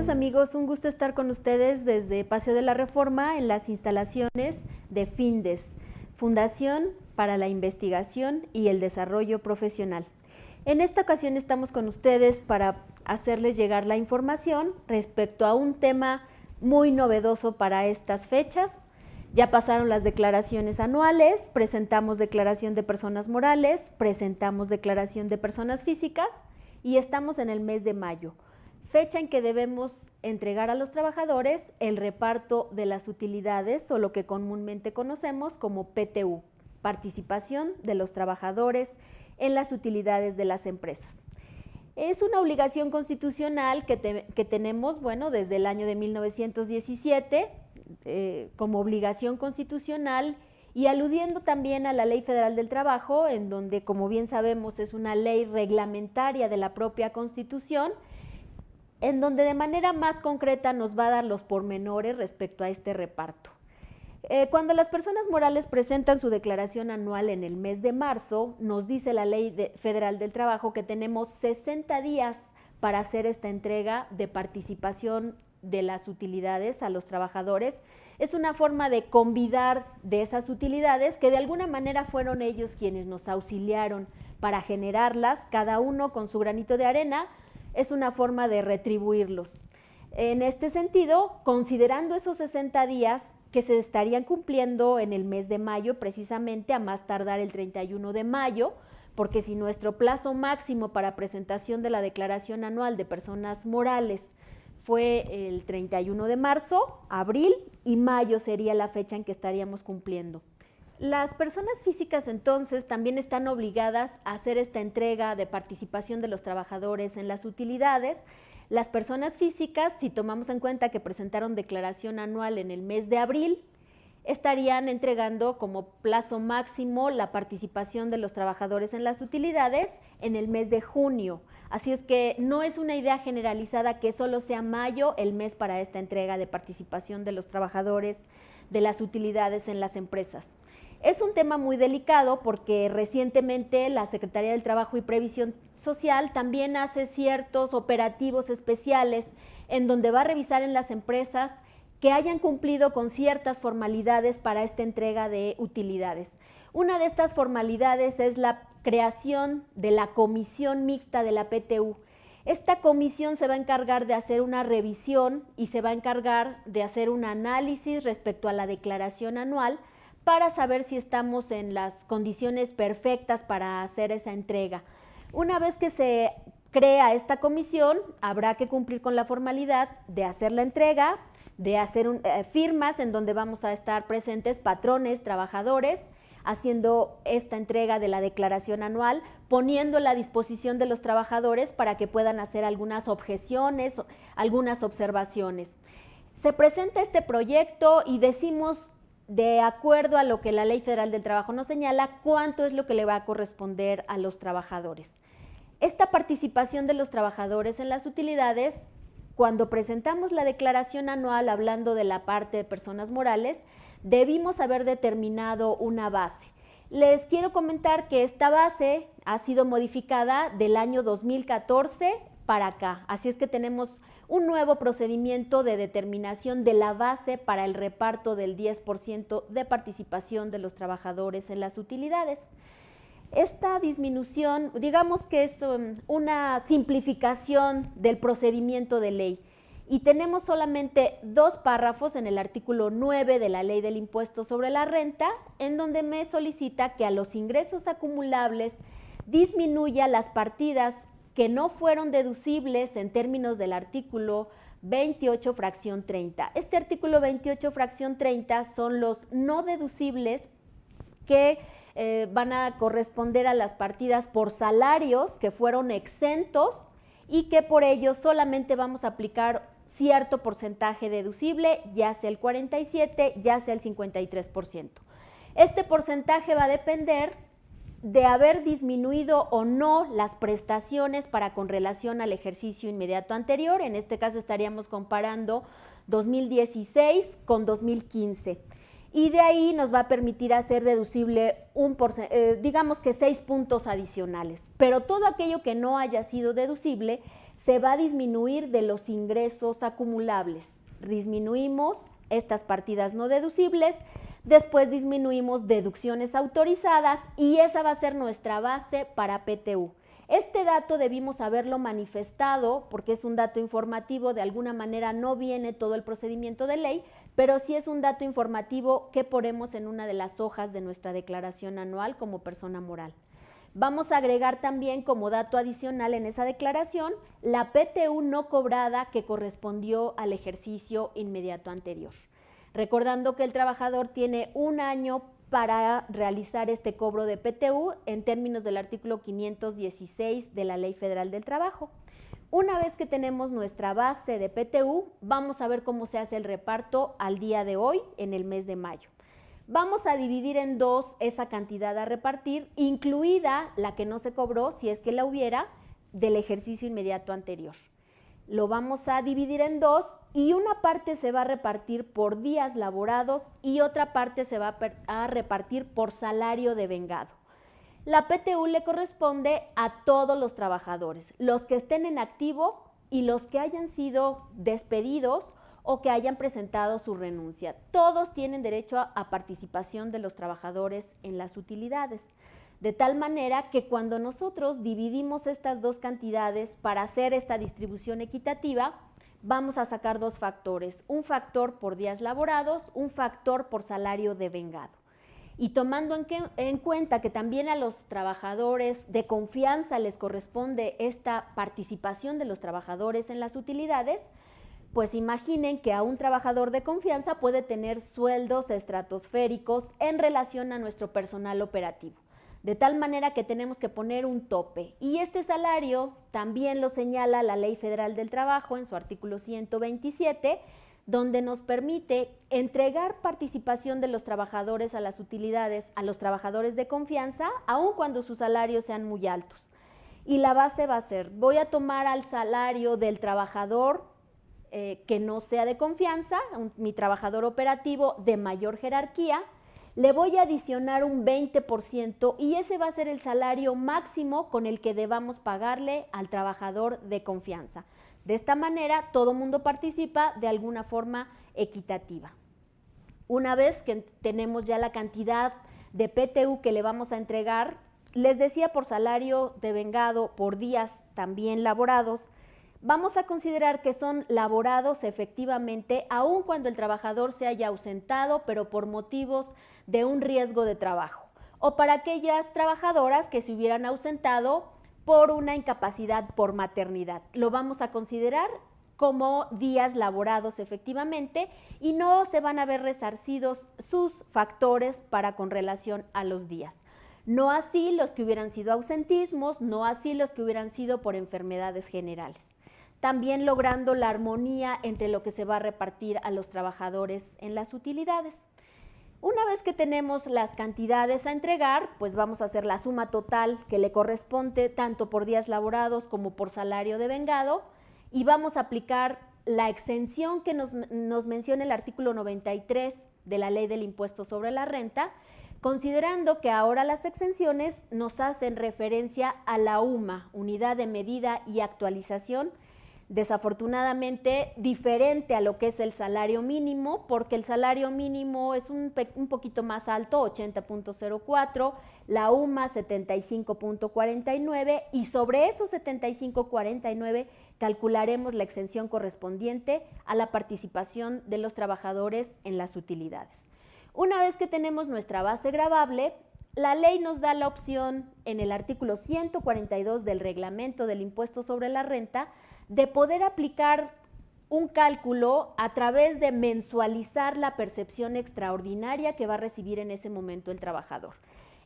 Queridos amigos, un gusto estar con ustedes desde Paseo de la Reforma en las instalaciones de FINDES, Fundación para la Investigación y el Desarrollo Profesional. En esta ocasión estamos con ustedes para hacerles llegar la información respecto a un tema muy novedoso para estas fechas. Ya pasaron las declaraciones anuales, presentamos declaración de personas morales, presentamos declaración de personas físicas y estamos en el mes de mayo, fecha en que debemos entregar a los trabajadores el reparto de las utilidades o lo que comúnmente conocemos como PTU, participación de los trabajadores en las utilidades de las empresas. Es una obligación constitucional que tenemos, desde el año de 1917 como obligación constitucional y aludiendo también a la Ley Federal del Trabajo, en donde, como bien sabemos, es una ley reglamentaria de la propia Constitución, en donde de manera más concreta nos va a dar los pormenores respecto a este reparto. Cuando las personas morales presentan su declaración anual en el mes de marzo, nos dice la Ley Federal del Trabajo que tenemos 60 días para hacer esta entrega de participación de las utilidades a los trabajadores. Es una forma de convidar de esas utilidades que de alguna manera fueron ellos quienes nos auxiliaron para generarlas, cada uno con su granito de arena. Es una forma de retribuirlos. En este sentido, considerando esos 60 días que se estarían cumpliendo en el mes de mayo, precisamente a más tardar el 31 de mayo, porque si nuestro plazo máximo para presentación de la declaración anual de personas morales fue el 31 de marzo, abril y mayo sería la fecha en que estaríamos cumpliendo. Las personas físicas entonces también están obligadas a hacer esta entrega de participación de los trabajadores en las utilidades. Las personas físicas, si tomamos en cuenta que presentaron declaración anual en el mes de abril, estarían entregando como plazo máximo la participación de los trabajadores en las utilidades en el mes de junio. Así es que no es una idea generalizada que solo sea mayo el mes para esta entrega de participación de los trabajadores de las utilidades en las empresas. Es un tema muy delicado porque recientemente la Secretaría del Trabajo y Previsión Social también hace ciertos operativos especiales en donde va a revisar en las empresas que hayan cumplido con ciertas formalidades para esta entrega de utilidades. Una de estas formalidades es la creación de la Comisión Mixta de la PTU. Esta comisión se va a encargar de hacer una revisión y se va a encargar de hacer un análisis respecto a la declaración anual para saber si estamos en las condiciones perfectas para hacer esa entrega. Una vez que se crea esta comisión, habrá que cumplir con la formalidad de hacer la entrega, de hacer firmas en donde vamos a estar presentes patrones, trabajadores, haciendo esta entrega de la declaración anual, poniéndola a disposición de los trabajadores para que puedan hacer algunas objeciones, algunas observaciones. Se presenta este proyecto y decimos, de acuerdo a lo que la Ley Federal del Trabajo nos señala, cuánto es lo que le va a corresponder a los trabajadores. Esta participación de los trabajadores en las utilidades, cuando presentamos la declaración anual hablando de la parte de personas morales, debimos haber determinado una base. Les quiero comentar que esta base ha sido modificada del año 2014 para acá, así es que tenemos un nuevo procedimiento de determinación de la base para el reparto del 10% de participación de los trabajadores en las utilidades. Esta disminución, digamos que es una simplificación del procedimiento de ley y tenemos solamente 2 párrafos en el artículo 9 de la Ley del Impuesto sobre la Renta, en donde me solicita que a los ingresos acumulables disminuya las partidas que no fueron deducibles en términos del artículo 28 fracción 30. Este artículo 28 fracción 30 son los no deducibles que van a corresponder a las partidas por salarios que fueron exentos y que por ello solamente vamos a aplicar cierto porcentaje deducible, ya sea el 47, ya sea el 53%. Este porcentaje va a depender de haber disminuido o no las prestaciones para con relación al ejercicio inmediato anterior. En este caso estaríamos comparando 2016 con 2015. Y de ahí nos va a permitir hacer deducible digamos que 6 puntos adicionales. Pero todo aquello que no haya sido deducible se va a disminuir de los ingresos acumulables. Disminuimos estas partidas no deducibles, después disminuimos deducciones autorizadas y esa va a ser nuestra base para PTU. Este dato debimos haberlo manifestado porque es un dato informativo, de alguna manera no viene todo el procedimiento de ley, pero sí es un dato informativo que ponemos en una de las hojas de nuestra declaración anual como persona moral. Vamos a agregar también como dato adicional en esa declaración la PTU no cobrada que correspondió al ejercicio inmediato anterior. Recordando que el trabajador tiene un año para realizar este cobro de PTU en términos del artículo 516 de la Ley Federal del Trabajo. Una vez que tenemos nuestra base de PTU, vamos a ver cómo se hace el reparto al día de hoy en el mes de mayo. Vamos a dividir en dos esa cantidad a repartir, incluida la que no se cobró, si es que la hubiera, del ejercicio inmediato anterior. Lo vamos a dividir en dos y una parte se va a repartir por días laborados y otra parte se va a repartir por salario devengado. La PTU le corresponde a todos los trabajadores, los que estén en activo y los que hayan sido despedidos o que hayan presentado su renuncia. Todos tienen derecho a participación de los trabajadores en las utilidades. De tal manera que cuando nosotros dividimos estas dos cantidades para hacer esta distribución equitativa, vamos a sacar dos factores, un factor por días laborados, un factor por salario devengado. Y tomando en cuenta que también a los trabajadores de confianza les corresponde esta participación de los trabajadores en las utilidades, pues imaginen que a un trabajador de confianza puede tener sueldos estratosféricos en relación a nuestro personal operativo, de tal manera que tenemos que poner un tope. Y este salario también lo señala la Ley Federal del Trabajo en su artículo 127, donde nos permite entregar participación de los trabajadores a las utilidades a los trabajadores de confianza, aun cuando sus salarios sean muy altos. Y la base va a ser, voy a tomar al salario del trabajador que no sea de confianza, mi trabajador operativo de mayor jerarquía, le voy a adicionar un 20% y ese va a ser el salario máximo con el que debamos pagarle al trabajador de confianza. De esta manera, todo mundo participa de alguna forma equitativa. Una vez que tenemos ya la cantidad de PTU que le vamos a entregar, les decía por salario devengado, por días también laborados, vamos a considerar que son laborados efectivamente, aun cuando el trabajador se haya ausentado, pero por motivos de un riesgo de trabajo, o para aquellas trabajadoras que se hubieran ausentado por una incapacidad por maternidad. Lo vamos a considerar como días laborados efectivamente y no se van a ver resarcidos sus factores para con relación a los días. No así los que hubieran sido ausentismos, no así los que hubieran sido por enfermedades generales. También logrando la armonía entre lo que se va a repartir a los trabajadores en las utilidades. Una vez que tenemos las cantidades a entregar, pues vamos a hacer la suma total que le corresponde tanto por días laborados como por salario devengado y vamos a aplicar la exención que nos menciona el artículo 93 de la Ley del Impuesto sobre la Renta, considerando que ahora las exenciones nos hacen referencia a la UMA, Unidad de Medida y Actualización, desafortunadamente diferente a lo que es el salario mínimo, porque el salario mínimo es un poquito más alto, 80.04, la UMA 75.49 y sobre esos 75.49 calcularemos la exención correspondiente a la participación de los trabajadores en las utilidades. Una vez que tenemos nuestra base gravable, la ley nos da la opción en el artículo 142 del reglamento del impuesto sobre la renta de poder aplicar un cálculo a través de mensualizar la percepción extraordinaria que va a recibir en ese momento el trabajador.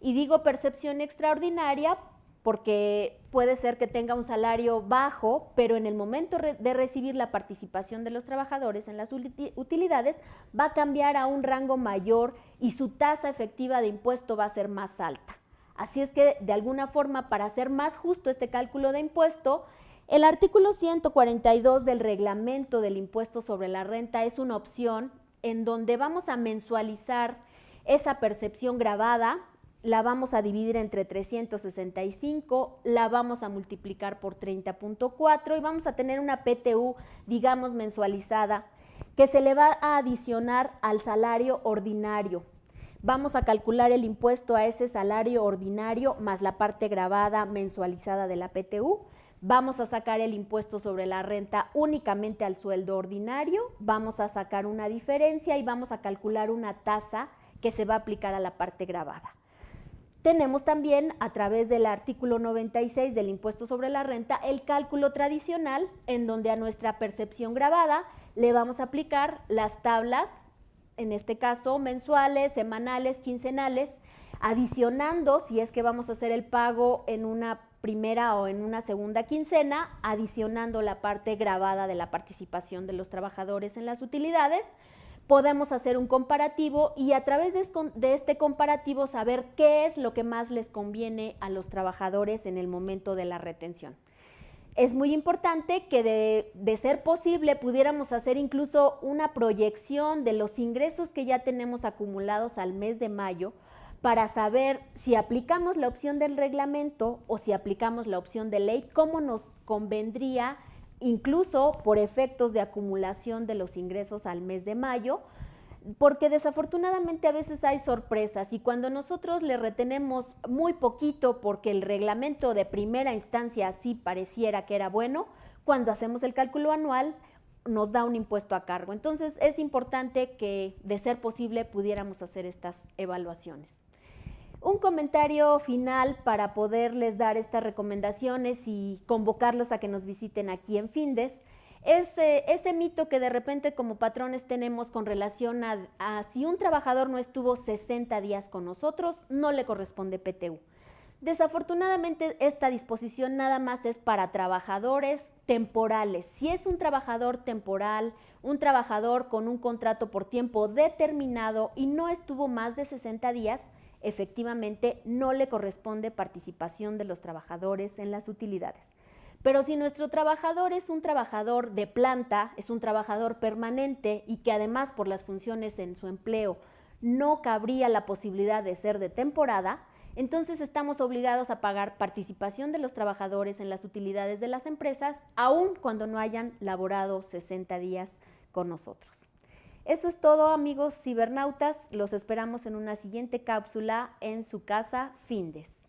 Y digo percepción extraordinaria porque puede ser que tenga un salario bajo, pero en el momento de recibir la participación de los trabajadores en las utilidades va a cambiar a un rango mayor y su tasa efectiva de impuesto va a ser más alta. Así es que, de alguna forma, para hacer más justo este cálculo de impuesto, el artículo 142 del reglamento del impuesto sobre la renta es una opción en donde vamos a mensualizar esa percepción gravada. la vamos a dividir entre 365, la vamos a multiplicar por 30.4 y vamos a tener una PTU, digamos, mensualizada, que se le va a adicionar al salario ordinario. Vamos a calcular el impuesto a ese salario ordinario más la parte gravada mensualizada de la PTU. Vamos a sacar el impuesto sobre la renta únicamente al sueldo ordinario, vamos a sacar una diferencia y vamos a calcular una tasa que se va a aplicar a la parte gravada. Tenemos también, a través del artículo 96 del impuesto sobre la renta, el cálculo tradicional, en donde a nuestra percepción gravada le vamos a aplicar las tablas, en este caso mensuales, semanales, quincenales, adicionando, si es que vamos a hacer el pago en una primera o en una segunda quincena, adicionando la parte gravada de la participación de los trabajadores en las utilidades. Podemos hacer un comparativo y a través de este comparativo saber qué es lo que más les conviene a los trabajadores en el momento de la retención. Es muy importante que de ser posible pudiéramos hacer incluso una proyección de los ingresos que ya tenemos acumulados al mes de mayo para saber si aplicamos la opción del reglamento o si aplicamos la opción de ley, cómo nos convendría, incluso por efectos de acumulación de los ingresos al mes de mayo, porque desafortunadamente a veces hay sorpresas y cuando nosotros le retenemos muy poquito porque el reglamento de primera instancia sí pareciera que era bueno, cuando hacemos el cálculo anual nos da un impuesto a cargo. Entonces es importante que, de ser posible, pudiéramos hacer estas evaluaciones. Un comentario final para poderles dar estas recomendaciones y convocarlos a que nos visiten aquí en Findes. Ese mito que de repente como patrones tenemos con relación a si un trabajador no estuvo 60 días con nosotros, no le corresponde PTU. Desafortunadamente esta disposición nada más es para trabajadores temporales. Si es un trabajador temporal, un trabajador con un contrato por tiempo determinado y no estuvo más de 60 días, efectivamente no le corresponde participación de los trabajadores en las utilidades. Pero si nuestro trabajador es un trabajador de planta, es un trabajador permanente y que además por las funciones en su empleo no cabría la posibilidad de ser de temporada, entonces estamos obligados a pagar participación de los trabajadores en las utilidades de las empresas, aun cuando no hayan laborado 60 días con nosotros. Eso es todo, amigos cibernautas. Los esperamos en una siguiente cápsula en su casa Findes.